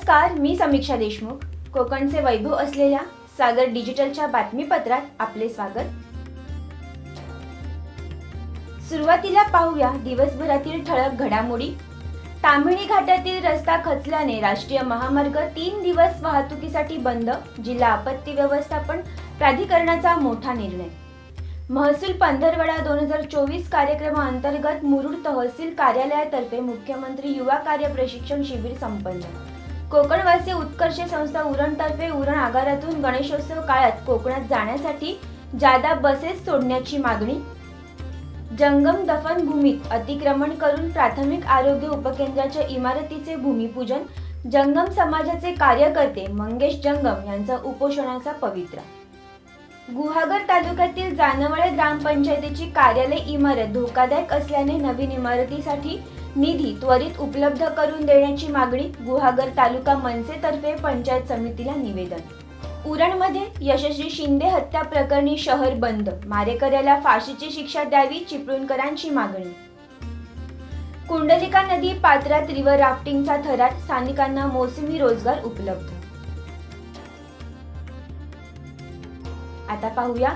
नमस्कार, मी समीक्षा देशमुख. कोकणचे वैभव असलेल्या सागर डिजिटलच्या बातमीपत्रात आपले स्वागत. सुरुवातीला पाहूया दिवसभरातील ठळक घडामोडी. ताम्हिणी घाटातील रस्ता खचल्याने राष्ट्रीय महामार्ग 3 दिवस वाहतुकीसाठी बंद. जिल्हा आपत्ती व्यवस्थापन प्राधिकरणाचा मोठा निर्णय. महसूल पंधरवडा 2024 कार्यक्रमाअंतर्गत मुरुड तहसील कार्यालयातर्फे मुख्यमंत्री युवा कार्य प्रशिक्षण शिबिर संपन्न. कोकणवासी उत्कर्ष संस्था उरणतर्फे उरण आगारातून गणेशोत्सव काळात कोकणात जाण्यासाठी जादा बसेस सोडण्याची मागणी. जंगम दफनभूमीत अतिक्रमण करून प्राथमिक आरोग्य उपकेंद्राच्या इमारतीचे भूमिपूजन. जंगम समाजाचे कार्यकर्ते मंगेश जंगम यांचा उपोषणाचा पवित्रा. गुहागर तालुक्यातील जानवळे ग्रामपंचायतीची कार्यालय इमारत धोकादायक असल्याने नवीन इमारतीसाठी निधी त्वरित उपलब्ध करून देण्याची मागणी. गुहागर तालुका मनसेतर्फे पंचायत समितीला निवेदन. उरणमध्ये यशस्वी शिंदे हत्या प्रकरणी शहर बंद. मारेकऱ्याला फाशीची शिक्षा द्यावी, चिपळूणकरांची मागणी. कुंडलिका नदी पात्रात रिव्हर राफ्टिंगचा थरार. स्थानिकांना मोसमी रोजगार उपलब्ध. आता पाहूया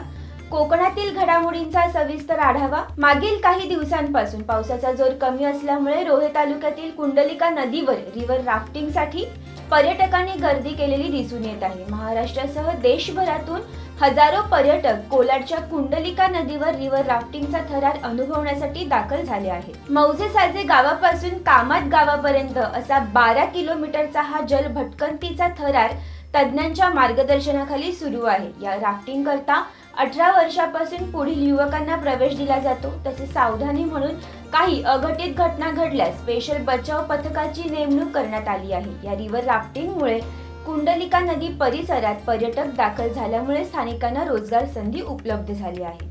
कोकणातील घडामोडींचा सविस्तर आढावा. मागील काही दिवसांपासून पावसाचा जोर कमी असल्यामुळे रोहे तालुक्यातील कुंडलिका नदीवर रिव्हर राफ्टिंगसाठी पर्यटकांनी गर्दी केलेली दिसून येत आहे. महाराष्ट्रासह देशभरातून हजारो पर्यटक कोलाडच्या कुंडलिका नदीवर रिव्हर राफ्टिंगचा थरार अनुभवण्यासाठी दाखल झाले आहेत. मौजे साजे गावापासून कामात गावापर्यंत असा 12 किलोमीटरचा हा जल भटकंतीचा थरार तज्ञांच्या मार्गदर्शनाखाली सुरू आहे. या राफ्टिंग करता 18 वर्षापासून पुढील युवकांना प्रवेश दिला जातो. तसेच सावधानी म्हणून काही अघटित घटना घडल्यास स्पेशल बचाव पथकाची नेमणूक करण्यात आली आहे. या रिव्हर राफ्टिंगमुळे कुंडलिका नदी परिसरात पर्यटक दाखल झाल्यामुळे स्थानिकांना रोजगार संधी उपलब्ध झाली आहे.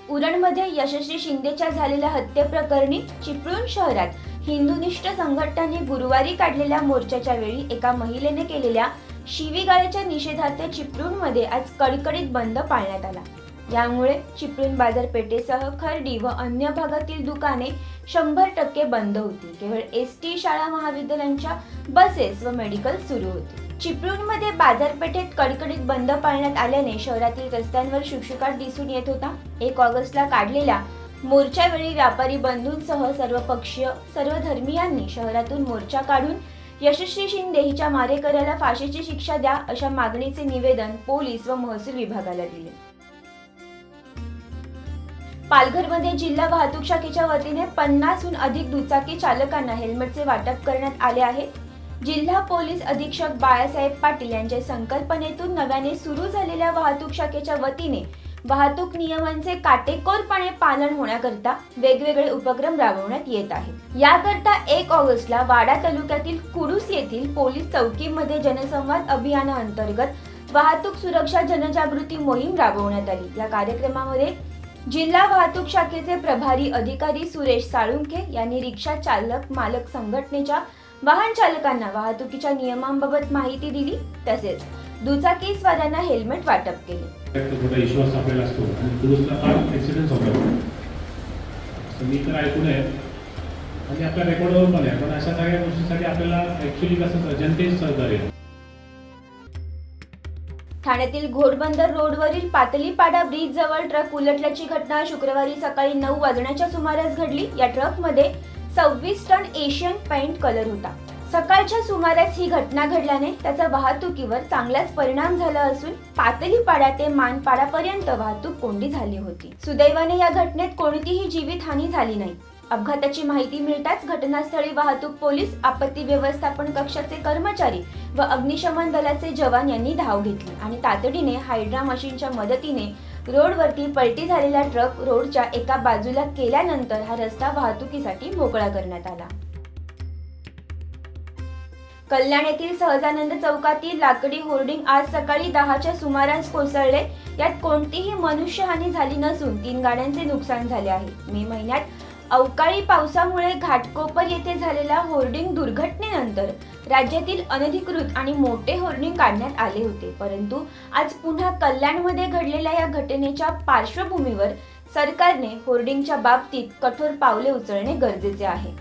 उरणमध्ये यशस्वी शिंदेच्या झालेल्या हत्येप्रकरणी चिपळूण शहरात हिंदुनिष्ठ संघटनांनी गुरुवारी काढलेल्या मोर्चाच्या वेळी एका महिलेने केलेल्या शिवीगाळीच्या निषेधार्थ चिपळूणमध्ये आज कडकडीत बंद पाळण्यात आला. यामुळे चिपळूण बाजारपेठेसह खर्डी व अन्य भागातील दुकाने 100% बंद होती. केवळ एसटी शाळा महाविद्यालयांच्या बसेस व मेडिकल सुरू होते. चिपळूणमध्ये बाजारपेठेत कडकडीत बंद पाळण्यात आल्याने शहरातील रस्त्यांवर शुकशुकाट दिसून येत होता. 1 ऑगस्टला काढलेल्या मोर्चावेळी व्यापारी बंधूंसह सर्व पक्षीय सर्व धर्मीयांनी शहरातून मोर्चा काढून यशस्वी शिंदे हिच्या मारेकऱ्याला फाशीची शिक्षा द्या अशा मागणीचे निवेदन पोलीस व महसूल विभागाला दिले. पालघरमध्ये जिल्हा वाहतूक शाखेच्या वतीने 50हून अधिक दुचाकी चालकांना हेल्मेटचे वाटप करण्यात आले आहे. जिल्हा पोलीस अधीक्षक बाळासाहेब पाटील यांच्या संकल्पनेतून नव्याने सुरू झालेल्या वाहतूक शाखेच्या वतीने वाहतूक नियमांचे काटेकोरपणे पालन होण्याकरता वेगवेगळे उपक्रम राबवण्यात येत आहेत. याकरता 1 ऑगस्टला वाडा तालुक्यातील कुडूस येथील पोलीस चौकीमध्ये जनसंवाद अभियानाअंतर्गत वाहतूक सुरक्षा जनजागृती मोहीम राबवण्यात आली. या कार्यक्रमामध्ये जिल्हा वाहतूक शाखेचे प्रभारी अधिकारी सुरेश साळुंखे यांनी रिक्षा चालक मालक संघटनेच्या वाहन चालकांना वाहतुकीच्या नियमांबाबत माहिती दिली. तसेच दुचाकी स्वारांना हेल्मेट वाटप केले. मोठा विश्वास आपल्याला असतो आणि पुरुषला फार ॲक्सिडेंट होतात. मी तर ऐकून आहे आणि आपल्या रेकॉर्डवर पण आहे. पण अशा सगळ्या गोष्टींसाठी आपल्याला ॲक्च्युली कसं जनतेच सहकार्य. ठाण्यातील घोडबंदर रोडवरील पातलीपाडा ब्रिज जवळ ट्रक उलटल्याची घटना शुक्रवारी सकाळी 9 वाजण्याच्या सुमारास घडली. या ट्रकमध्ये 26 टन एशियन पेंट कलर होता. सकाळच्या सुमारास ही घटना घडल्याने त्याचा वाहतुकीवर चांगलाच परिणाम झाला असून पातलीपाडा ते मानपाडापर्यंत वाहतूक कोंडी झाली होती. सुदैवाने या घटनेत कोणतीही जीवितहानी झाली नाही. अपघाताची माहिती मिळताच घटनास्थळी वाहतूक पोलीस, आपत्ती व्यवस्थापन कक्षाचे कर्मचारी व अग्निशमन दलाचे जवान यांनी धाव घेतली आणि तातडीने हायड्रा मशीनच्या मदतीने रोडवरती पलटी झालेला ट्रक रोडच्या एका बाजूला केल्यानंतर हा रस्ता वाहतुकीसाठी मोकळा करण्यात आला. कल्याण येथील सहजानंद चौकातील लाकडी होर्डिंग आज सकाळी 10च्या सुमारास कोसळले. यात कोणतीही मनुष्यहानी झाली नसून 3 गाड्यांचे नुकसान झाले आहे. मे महिन्यात अवकाळी पावसामुळे घाटकोपर येथे झालेल्या होर्डिंग दुर्घटनेनंतर राज्यातील अनधिकृत आणि मोठे होर्डिंग काढण्यात आले होते. परंतु आज पुन्हा कल्याणमध्ये घडलेल्या या घटनेच्या पार्श्वभूमीवर सरकारने होर्डिंगच्या बाबतीत कठोर पावले उचलणे गरजेचे आहे.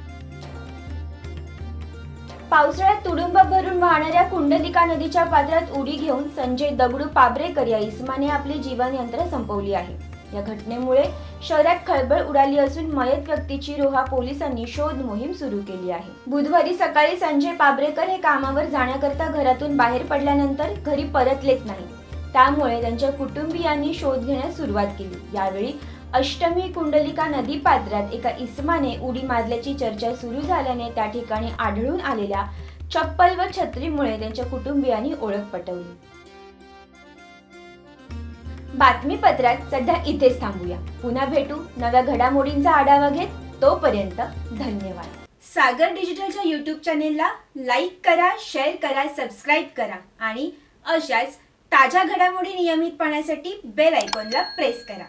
पावसाळ्यात तुडुंब भरून वाहणाऱ्या कुंडलिका नदीच्या पात्रात उडी घेऊन संजय दगडू पाबरेकर या इसमाने आपली जीवनयंत्रणा संपवली आहे. या घटनेमुळे शहरात खळबळ उडाली असून मयत व्यक्तीची रोहा पोलिसांनी शोध मोहीम सुरू केली आहे. बुधवारी सकाळी संजय पाबरेकर हे कामावर जाण्याकरता घरातून बाहेर पडल्यानंतर घरी परतलेच नाही. त्यामुळे त्यांच्या कुटुंबियांनी शोध घेण्यास सुरुवात केली. यावेळी अष्टमी कुंडलिका नदी पात्रात एका इसमाने उडी मारल्याची चर्चा सुरू झाल्याने त्या ठिकाणी आढळून आलेल्या चप्पल व छत्रीमुळे त्यांच्या कुटुंबियांनी ओळख पटवली. बातमीपत्रात सध्या इथेच थांबूया. पुन्हा भेटू नव्या घडामोडींचा आढावा घेत. तोपर्यंत धन्यवाद. सागर डिजिटलच्या YouTube चॅनेलला लाईक करा, शेअर करा, सबस्क्राईब करा आणि अशाच ताज्या घडामोडी नियमित पाहण्यासाठी बेल आयकॉनला प्रेस करा.